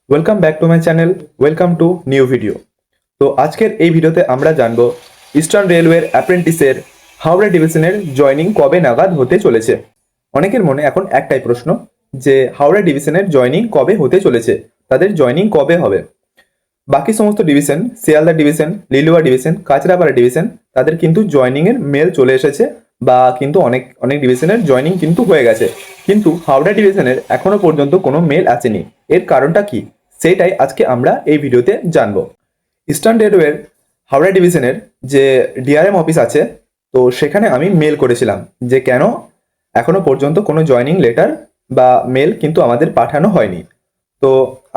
Welcome back to my channel. Welcome to new video. তো আজকের এই ভিডিওতে আমরা জানবো ইস্টার্ন রেলওয়ের অ্যাপ্রেন্টিসের হাওড়া ডিভিশনের জয়নিং কবে নাগাদ হতে চলেছে। অনেকের মনে এখন একটাই প্রশ্ন যে হাওড়া ডিভিশনের জয়নিং কবে হতে চলেছে, তাদের জয়নিং কবে হবে। বাকি সমস্ত division, Sealdah division, Liluah division, Kanchrapara division, তাদের কিন্তু জয়নিংয়ের মেল চলে এসেছে বা কিন্তু অনেক অনেক ডিভিশনের জয়নিং কিন্তু হয়ে গেছে, কিন্তু হাওড়া ডিভিশনের এখনো পর্যন্ত কোনো মেল আসেনি। এর কারণটা কি, সেটাই আজকে আমরা এই ভিডিওতে জানবো। ইস্টার্ন রেলওয়ের হাওড়া ডিভিশনের যে ডিআরএম অফিস আছে, তো সেখানে আমি মেল করেছিলাম যে কেন এখনো পর্যন্ত কোনো জয়নিং লেটার বা মেল কিন্তু আমাদের পাঠানো হয়নি। তো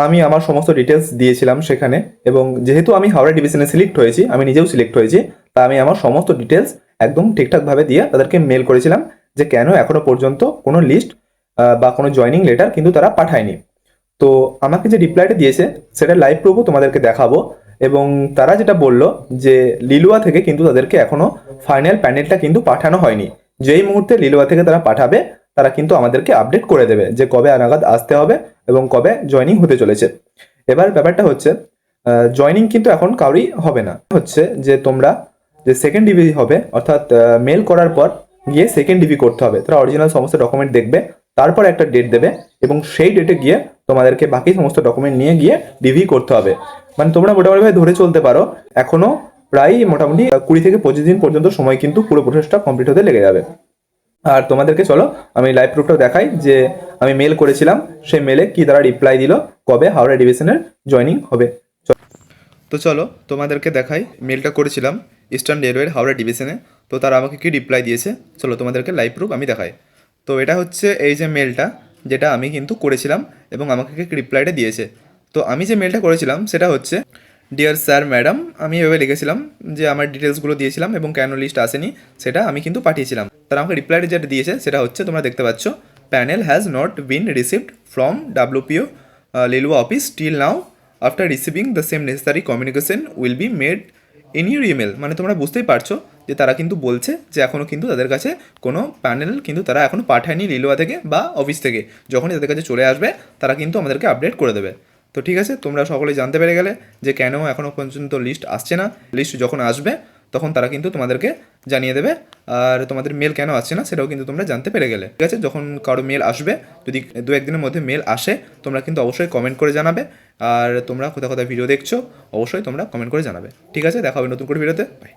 আমি আমার সমস্ত ডিটেলস দিয়েছিলাম সেখানে, এবং যেহেতু আমি হাওড়া ডিভিশনে সিলেক্ট হয়েছি, আমি নিজেও সিলেক্ট হয়েছি, তা আমি আমার সমস্ত ডিটেলস একদম ঠিকঠাকভাবে দিয়ে তাদেরকে মেল করেছিলাম যে কেন এখনো পর্যন্ত কোনো লিস্ট বা কোনো জয়নিং লেটার কিন্তু তারা পাঠায়নি। তো আমাকে যে রিপ্লাইটা দিয়েছে সেটা লাইভ প্রুফও তোমাদেরকে দেখাবো। এবং তারা যেটা বলল যে লিলুয়া থেকে কিন্তু তাদেরকে এখনো ফাইনাল প্যানেলটা কিন্তু পাঠানো হয়নি। যেই মুহূর্তে লিলুয়া থেকে তারা পাঠাবে, তারা কিন্তু আমাদেরকে আপডেট করে দেবে যে কবে নাগাদ আসতে হবে এবং কবে জয়নিং হতে চলেছে। এবার ব্যাপারটা হচ্ছে জয়নিং কিন্তু এখন কারোরই হবে না। হচ্ছে যে তোমরা যে সেকেন্ড ডিভি হবে, অর্থাৎ মেল করার পর গিয়ে সেকেন্ড ডিভি করতে হবে। তারা অরিজিনাল সমস্ত ডকুমেন্ট দেখবে, তারপর একটা ডেট দেবে এবং সেই ডেটে গিয়ে তোমাদেরকে বাকি সমস্ত ডকুমেন্ট নিয়ে গিয়ে ডিভি করতে হবে। মানে তোমরা মোটামুটিভাবে ধরে চলতে পারো এখনো প্রায় মোটামুটি 20 থেকে 25 দিন পর্যন্ত সময় কিন্তু পুরো প্রসেসটা কমপ্লিট হতে লেগে যাবে। আর তোমাদেরকে চলো আমি লাইভ প্রুফটাও দেখাই যে আমি মেল করেছিলাম, সেই মেলে কি তারা রিপ্লাই দিল, কবে হাওড়া ডিভিশনের জয়নিং হবে। তো চলো তোমাদেরকে দেখাই, মেলটা করেছিলাম ইস্টার্ন রেলওয়ের হাওড়া ডিভিশনে, তো তারা আমাকে কি রিপ্লাই দিয়েছে চলো তোমাদেরকে লাইভ প্রুফ আমি দেখাই। তো এটা হচ্ছে এই যে মেলটা, যেটা আমি কিন্তু করেছিলাম এবং আমাকে রিপ্লাইটা দিয়েছে। তো আমি যে মেলটা করেছিলাম সেটা হচ্ছে ডিয়ার স্যার ম্যাডাম, আমি এভাবে লিখেছিলাম যে আমার ডিটেলসগুলো দিয়েছিলাম এবং কেন লিস্ট আসেনি সেটা আমি কিন্তু পাঠিয়েছিলাম। তারা আমাকে রিপ্লাইটা যেটা দিয়েছে সেটা হচ্ছে তোমরা দেখতে পাচ্ছ, panel has not been received from WPO Liluah office till now, after receiving the same necessary communication will be made in your email. মানে তোমরা বুঝতেই পারছো যে তারা কিন্তু বলছে যে এখনও কিন্তু তাদের কাছে কোনো প্যানেল কিন্তু তারা এখনও পাঠায়নি লিলুয়া থেকে বা অফিস থেকে। যখনই তাদের কাছে চলে আসবে তারা কিন্তু আমাদেরকে আপডেট করে দেবে। তো ঠিক আছে, তোমরা সকলে জানতে পেরে গেলে যে কেন এখনও পর্যন্ত লিস্ট আসছে না। লিস্ট যখন আসবে তখন তারা কিন্তু তোমাদেরকে জানিয়ে দেবে, আর তোমাদের মেল কেন আসছে না সেটাও কিন্তু তোমরা জানতে পেরে গেলে। ঠিক আছে, যখন কারো মেল আসবে, যদি 1-2 দিনের মধ্যে মেল আসে, তোমরা কিন্তু অবশ্যই কমেন্ট করে জানাবে। আর তোমরা কোথায় কোথায় ভিডিও দেখছো অবশ্যই তোমরা কমেন্ট করে জানাবে। ঠিক আছে, দেখা হবে নতুন করে ভিডিওতে। বাই।